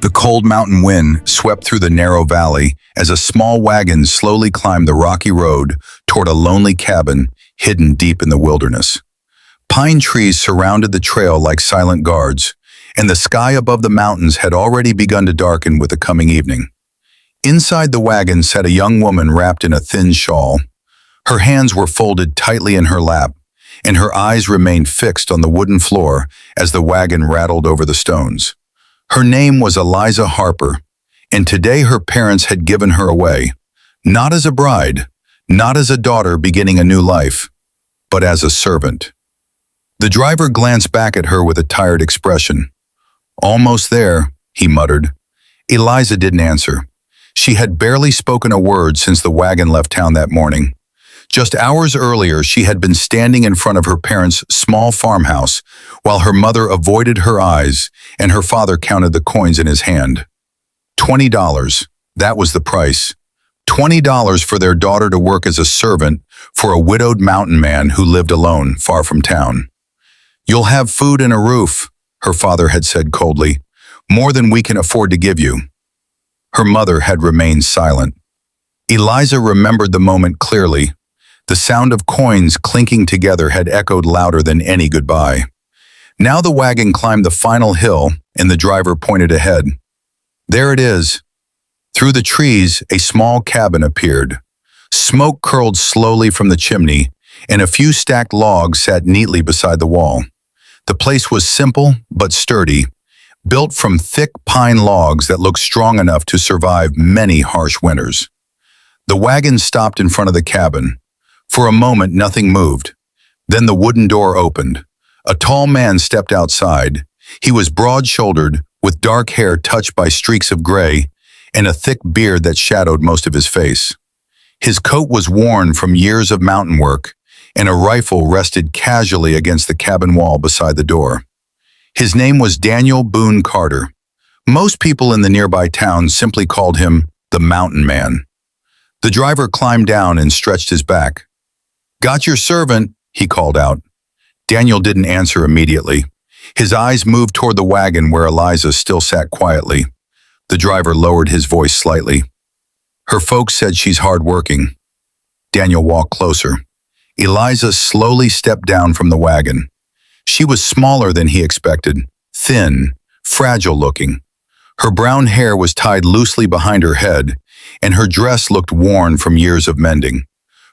The cold mountain wind swept through the narrow valley as a small wagon slowly climbed the rocky road toward a lonely cabin hidden deep in the wilderness. Pine trees surrounded the trail like silent guards, and the sky above the mountains had already begun to darken with the coming evening. Inside the wagon sat a young woman wrapped in a thin shawl. Her hands were folded tightly in her lap, and her eyes remained fixed on the wooden floor as the wagon rattled over the stones. Her name was Eliza Harper, and today her parents had given her away, not as a bride, not as a daughter beginning a new life, but as a servant. The driver glanced back at her with a tired expression. "Almost there," he muttered. Eliza didn't answer. She had barely spoken a word since the wagon left town that morning. Just hours earlier, she had been standing in front of her parents' small farmhouse while her mother avoided her eyes and her father counted the coins in his hand. $20, that was the price. $20 for their daughter to work as a servant for a widowed mountain man who lived alone, far from town. "You'll have food and a roof," her father had said coldly, "more than we can afford to give you." Her mother had remained silent. Eliza remembered the moment clearly. The sound of coins clinking together had echoed louder than any goodbye. Now the wagon climbed the final hill, and the driver pointed ahead. There it is. Through the trees, a small cabin appeared. Smoke curled slowly from the chimney, and a few stacked logs sat neatly beside the wall. The place was simple but sturdy, built from thick pine logs that looked strong enough to survive many harsh winters. The wagon stopped in front of the cabin. For a moment, nothing moved. Then the wooden door opened. A tall man stepped outside. He was broad-shouldered, with dark hair touched by streaks of gray, and a thick beard that shadowed most of his face. His coat was worn from years of mountain work, and a rifle rested casually against the cabin wall beside the door. His name was Daniel Boone Carter. Most people in the nearby town simply called him the Mountain Man. The driver climbed down and stretched his back. "Got your servant," he called out. Daniel didn't answer immediately. His eyes moved toward the wagon where Eliza still sat quietly. The driver lowered his voice slightly. "Her folks said she's hard-working." Daniel walked closer. Eliza slowly stepped down from the wagon. She was smaller than he expected, thin, fragile-looking. Her brown hair was tied loosely behind her head, and her dress looked worn from years of mending.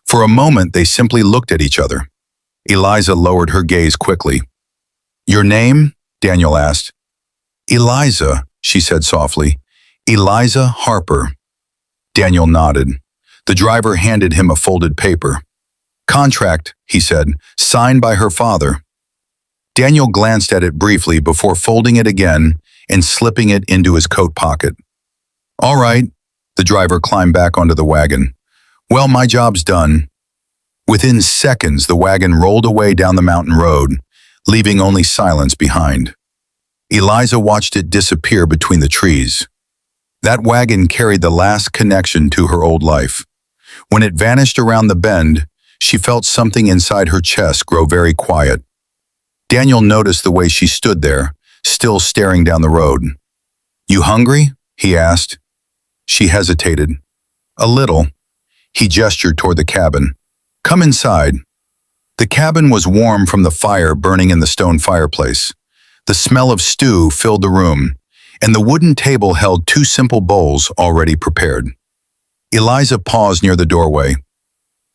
For a moment, they simply looked at each other. Eliza lowered her gaze quickly. "Your name?" Daniel asked. "Eliza," she said softly. "Eliza Harper." Daniel nodded. The driver handed him a folded paper. "Contract," he said, "signed by her father." Daniel glanced at it briefly before folding it again and slipping it into his coat pocket. "All right." The driver climbed back onto the wagon. "Well, my job's done." Within seconds, the wagon rolled away down the mountain road, leaving only silence behind. Eliza watched it disappear between the trees. That wagon carried the last connection to her old life. When it vanished around the bend, she felt something inside her chest grow very quiet. Daniel noticed the way she stood there, still staring down the road. "You hungry?" he asked. She hesitated. "A little." He gestured toward the cabin. "Come inside." The cabin was warm from the fire burning in the stone fireplace. The smell of stew filled the room, and the wooden table held two simple bowls already prepared. Eliza paused near the doorway.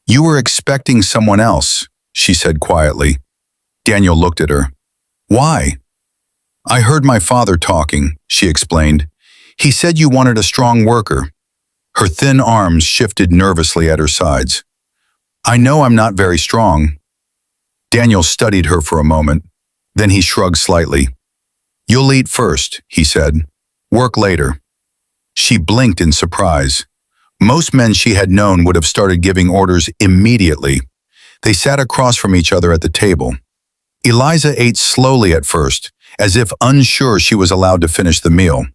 "You were expecting someone else," she said quietly. Daniel looked at her. "Why?" "I heard my father talking," she explained. "He said you wanted a strong worker." Her thin arms shifted nervously at her sides. "I know I'm not very strong." Daniel studied her for a moment. Then he shrugged slightly. "You'll eat first," he said. "Work later." She blinked in surprise. Most men she had known would have started giving orders immediately. They sat across from each other at the table. Eliza ate slowly at first, as if unsure she was allowed to finish the meal.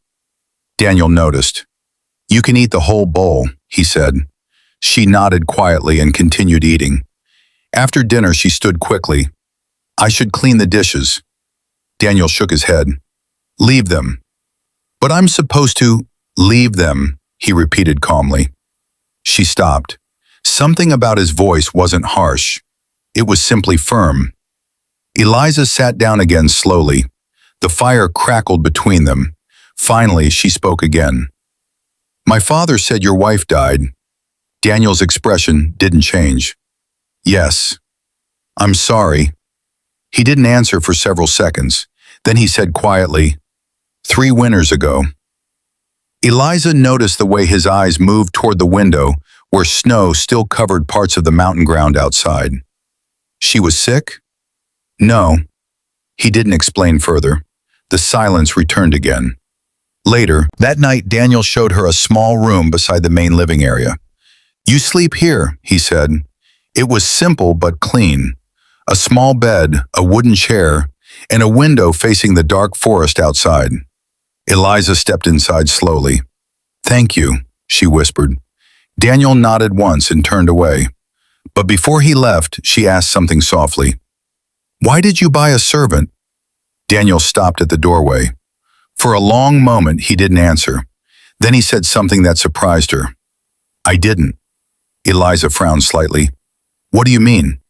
Daniel noticed. "You can eat the whole bowl," he said. She nodded quietly and continued eating. After dinner, she stood quickly. "I should clean the dishes." Daniel shook his head. "Leave them." But I'm supposed to leave them, he repeated calmly. She stopped. Something about his voice wasn't harsh. It was simply firm. Eliza sat down again slowly. The fire crackled between them. Finally, she spoke again. My father said your wife died. Daniel's expression didn't change. Yes. I'm sorry. He didn't answer for several seconds. Then he said quietly, 3 winters ago. Eliza noticed the way his eyes moved toward the window where snow still covered parts of the mountain ground outside. She was sick? No. He didn't explain further. The silence returned again. Later, that night, Daniel showed her a small room beside the main living area. You sleep here, he said. It was simple but clean. A small bed, a wooden chair, and a window facing the dark forest outside. Eliza stepped inside slowly. Thank you, she whispered. Daniel nodded once and turned away. But before he left, she asked something softly. Why did you buy a servant? Daniel stopped at the doorway. For a long moment, he didn't answer. Then he said something that surprised her. I didn't. Eliza frowned slightly. What do you mean?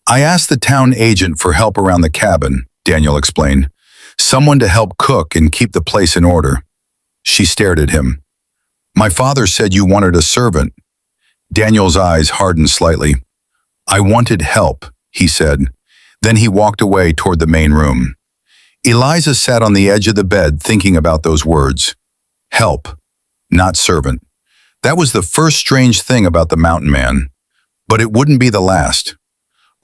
I asked the town agent for help around the cabin, Daniel explained. Someone to help cook and keep the place in order. She stared at him. My father said you wanted a servant. Daniel's eyes hardened slightly. I wanted help, he said. Then he walked away toward the main room. Eliza sat on the edge of the bed thinking about those words. Help, not servant. That was the first strange thing about the mountain man. But it wouldn't be the last.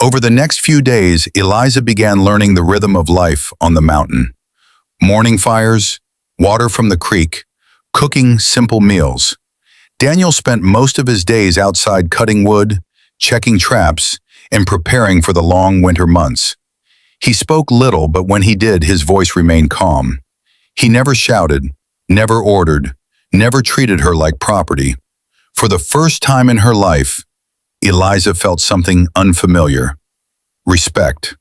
Over the next few days, Eliza began learning the rhythm of life on the mountain. Morning fires, water from the creek, cooking simple meals. Daniel spent most of his days outside cutting wood, checking traps, and preparing for the long winter months. He spoke little, but when he did, his voice remained calm. He never shouted, never ordered, never treated her like property. For the first time in her life, Eliza felt something unfamiliar. Respect.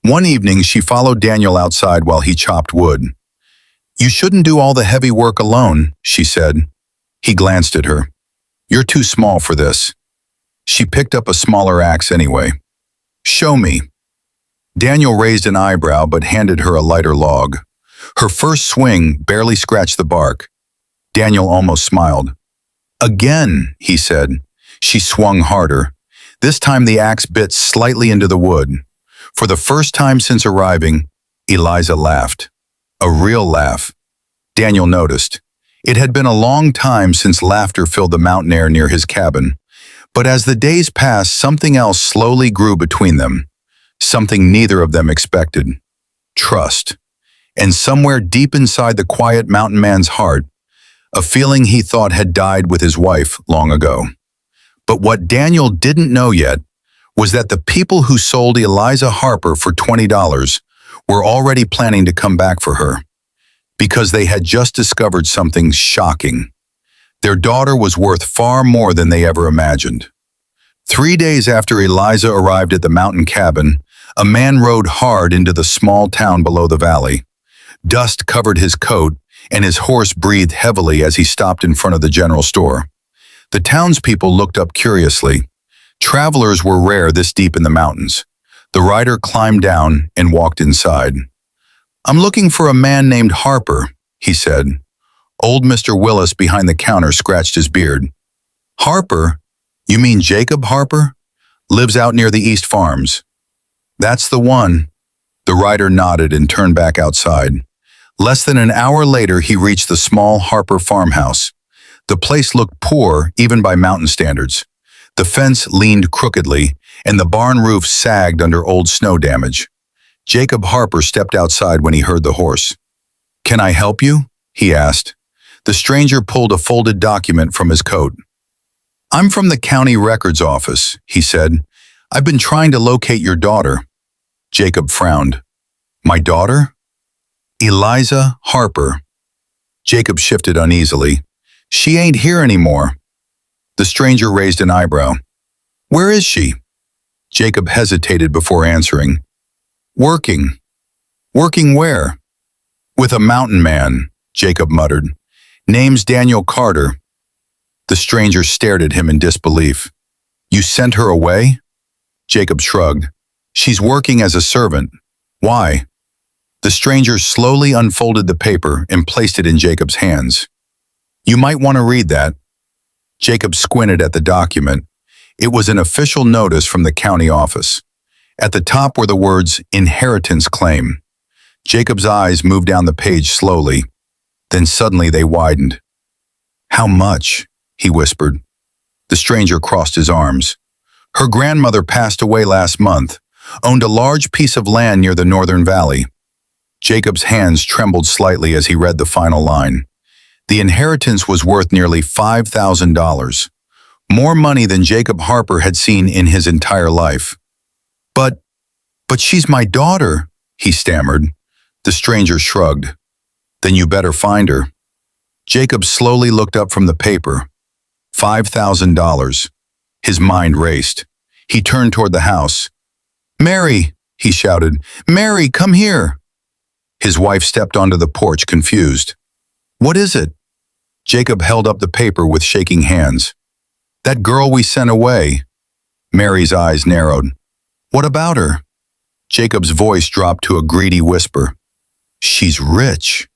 One evening, she followed Daniel outside while he chopped wood. You shouldn't do all the heavy work alone, she said. He glanced at her. You're too small for this. She picked up a smaller axe anyway. Show me. Daniel raised an eyebrow but handed her a lighter log. Her first swing barely scratched the bark. Daniel almost smiled. Again, he said. She swung harder. This time the axe bit slightly into the wood. For the first time since arriving, Eliza laughed. A real laugh. Daniel noticed. It had been a long time since laughter filled the mountain air near his cabin. But as the days passed, something else slowly grew between them. Something neither of them expected. Trust. And somewhere deep inside the quiet mountain man's heart, a feeling he thought had died with his wife long ago. But what Daniel didn't know yet was that the people who sold Eliza Harper for $20 were already planning to come back for her, because they had just discovered something shocking. Their daughter was worth far more than they ever imagined. 3 days after Eliza arrived at the mountain cabin, a man rode hard into the small town below the valley. Dust covered his coat, and his horse breathed heavily as he stopped in front of the general store. The townspeople looked up curiously. Travelers were rare this deep in the mountains. The rider climbed down and walked inside. I'm looking for a man named Harper, he said. Old Mr. Willis behind the counter scratched his beard. Harper? You mean Jacob Harper? Lives out near the East Farms. That's the one. The rider nodded and turned back outside. Less than an hour later, he reached the small Harper farmhouse. The place looked poor, even by mountain standards. The fence leaned crookedly, and the barn roof sagged under old snow damage. Jacob Harper stepped outside when he heard the horse. Can I help you? He asked. The stranger pulled a folded document from his coat. I'm from the county records office, he said. I've been trying to locate your daughter. Jacob frowned. My daughter? Eliza Harper. Jacob shifted uneasily. She ain't here anymore. The stranger raised an eyebrow. Where is she? Jacob hesitated before answering. Working. Working where? With a mountain man, Jacob muttered. Name's Daniel Carter. The stranger stared at him in disbelief. You sent her away? Jacob shrugged. She's working as a servant. Why? The stranger slowly unfolded the paper and placed it in Jacob's hands. You might want to read that. Jacob squinted at the document. It was an official notice from the county office. At the top were the words, inheritance claim. Jacob's eyes moved down the page slowly. Then suddenly they widened. How much? He whispered. The stranger crossed his arms. Her grandmother passed away last month, owned a large piece of land near the northern valley. Jacob's hands trembled slightly as he read the final line. The inheritance was worth nearly $5,000, more money than Jacob Harper had seen in his entire life. But she's my daughter, he stammered. The stranger shrugged. Then you better find her. Jacob slowly looked up from the paper. $5,000. His mind raced. He turned toward the house. Mary, he shouted. Mary, come here. His wife stepped onto the porch, confused. What is it? Jacob held up the paper with shaking hands. That girl we sent away. Mary's eyes narrowed. What about her? Jacob's voice dropped to a greedy whisper. She's rich.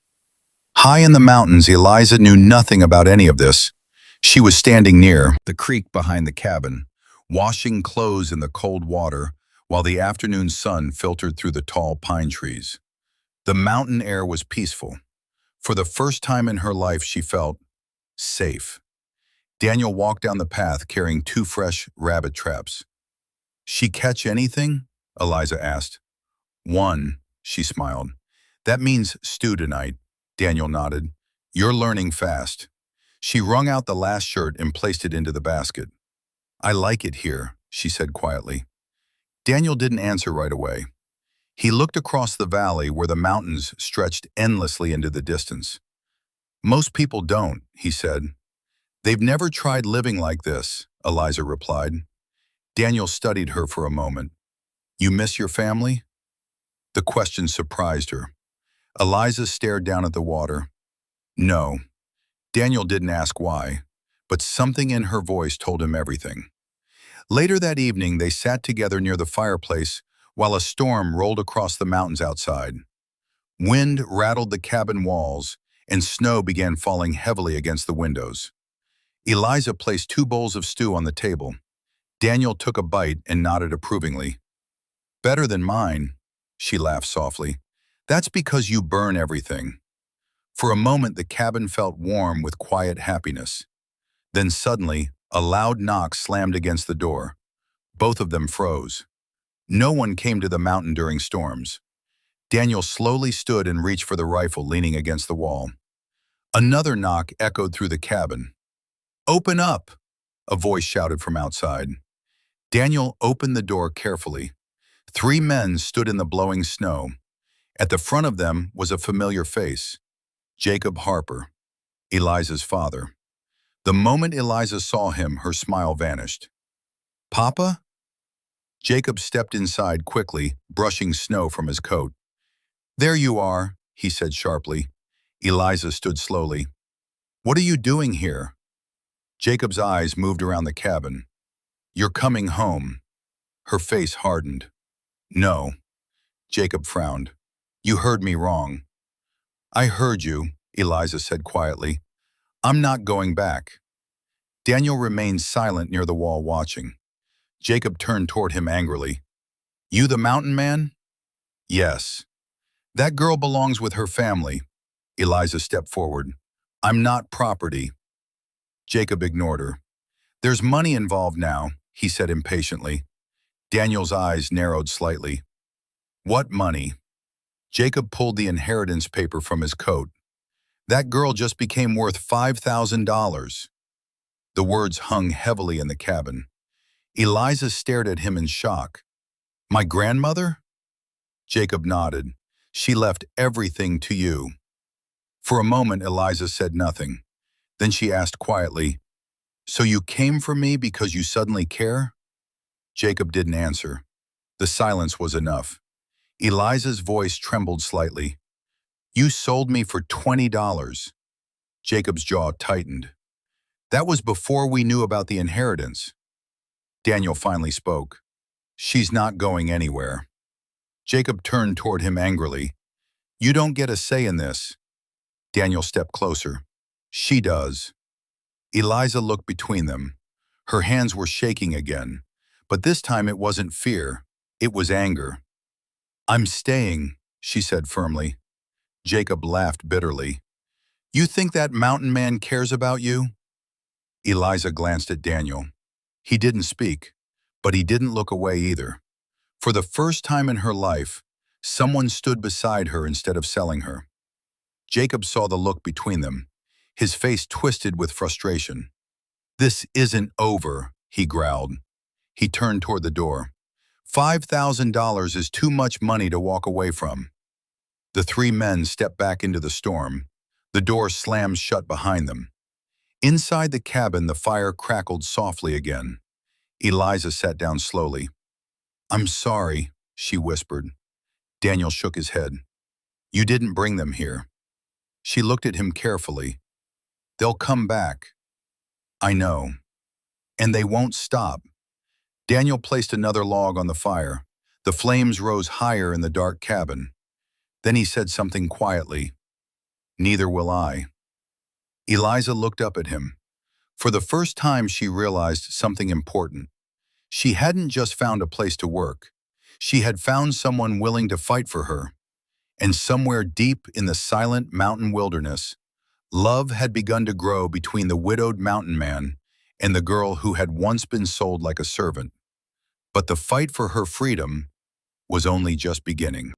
High in the mountains, Eliza knew nothing about any of this. She was standing near the creek behind the cabin, washing clothes in the cold water while the afternoon sun filtered through the tall pine trees. The mountain air was peaceful. For the first time in her life, she felt safe. Daniel walked down the path carrying 2 fresh rabbit traps. She catch anything? Eliza asked. 1, she smiled. That means stew tonight, Daniel nodded. You're learning fast. She wrung out the last shirt and placed it into the basket. I like it here, she said quietly. Daniel didn't answer right away. He looked across the valley where the mountains stretched endlessly into the distance. Most people don't, he said. They've never tried living like this, Eliza replied. Daniel studied her for a moment. You miss your family? The question surprised her. Eliza stared down at the water. No. Daniel didn't ask why, but something in her voice told him everything. Later that evening, they sat together near the fireplace while a storm rolled across the mountains outside. Wind rattled the cabin walls, and snow began falling heavily against the windows. Eliza placed 2 bowls of stew on the table. Daniel took a bite and nodded approvingly. Better than mine, she laughed softly. That's because you burn everything. For a moment, the cabin felt warm with quiet happiness. Then suddenly, a loud knock slammed against the door. Both of them froze. No one came to the mountain during storms. Daniel slowly stood and reached for the rifle leaning against the wall. Another knock echoed through the cabin. Open up, a voice shouted from outside. Daniel opened the door carefully. 3 men stood in the blowing snow. At the front of them was a familiar face. Jacob Harper, Eliza's father. The moment Eliza saw him, her smile vanished. Papa? Jacob stepped inside quickly, brushing snow from his coat. There you are, he said sharply. Eliza stood slowly. What are you doing here? Jacob's eyes moved around the cabin. You're coming home. Her face hardened. No. Jacob frowned. You heard me wrong. I heard you, Eliza said quietly. I'm not going back. Daniel remained silent near the wall watching. Jacob turned toward him angrily. You the mountain man? Yes. That girl belongs with her family. Eliza stepped forward. I'm not property. Jacob ignored her. There's money involved now, he said impatiently. Daniel's eyes narrowed slightly. What money? Jacob pulled the inheritance paper from his coat. That girl just became worth $5,000. The words hung heavily in the cabin. Eliza stared at him in shock. My grandmother? Jacob nodded. She left everything to you. For a moment, Eliza said nothing. Then she asked quietly, So you came for me because you suddenly care? Jacob didn't answer. The silence was enough. Eliza's voice trembled slightly. You sold me for $20. Jacob's jaw tightened. That was before we knew about the inheritance. Daniel finally spoke. She's not going anywhere. Jacob turned toward him angrily. You don't get a say in this. Daniel stepped closer. She does. Eliza looked between them. Her hands were shaking again, but this time it wasn't fear, it was anger. I'm staying, she said firmly. Jacob laughed bitterly. You think that mountain man cares about you? Eliza glanced at Daniel. He didn't speak, but he didn't look away either. For the first time in her life, someone stood beside her instead of selling her. Jacob saw the look between them. His face twisted with frustration. This isn't over, he growled. He turned toward the door. $5,000 is too much money to walk away from. The three men stepped back into the storm. The door slammed shut behind them. Inside the cabin, the fire crackled softly again. Eliza sat down slowly. I'm sorry, she whispered. Daniel shook his head. You didn't bring them here. She looked at him carefully. They'll come back. I know. And they won't stop. Daniel placed another log on the fire. The flames rose higher in the dark cabin. Then he said something quietly. Neither will I. Eliza looked up at him. For the first time, she realized something important. She hadn't just found a place to work. She had found someone willing to fight for her. And somewhere deep in the silent mountain wilderness, love had begun to grow between the widowed mountain man and the girl who had once been sold like a servant. But the fight for her freedom was only just beginning.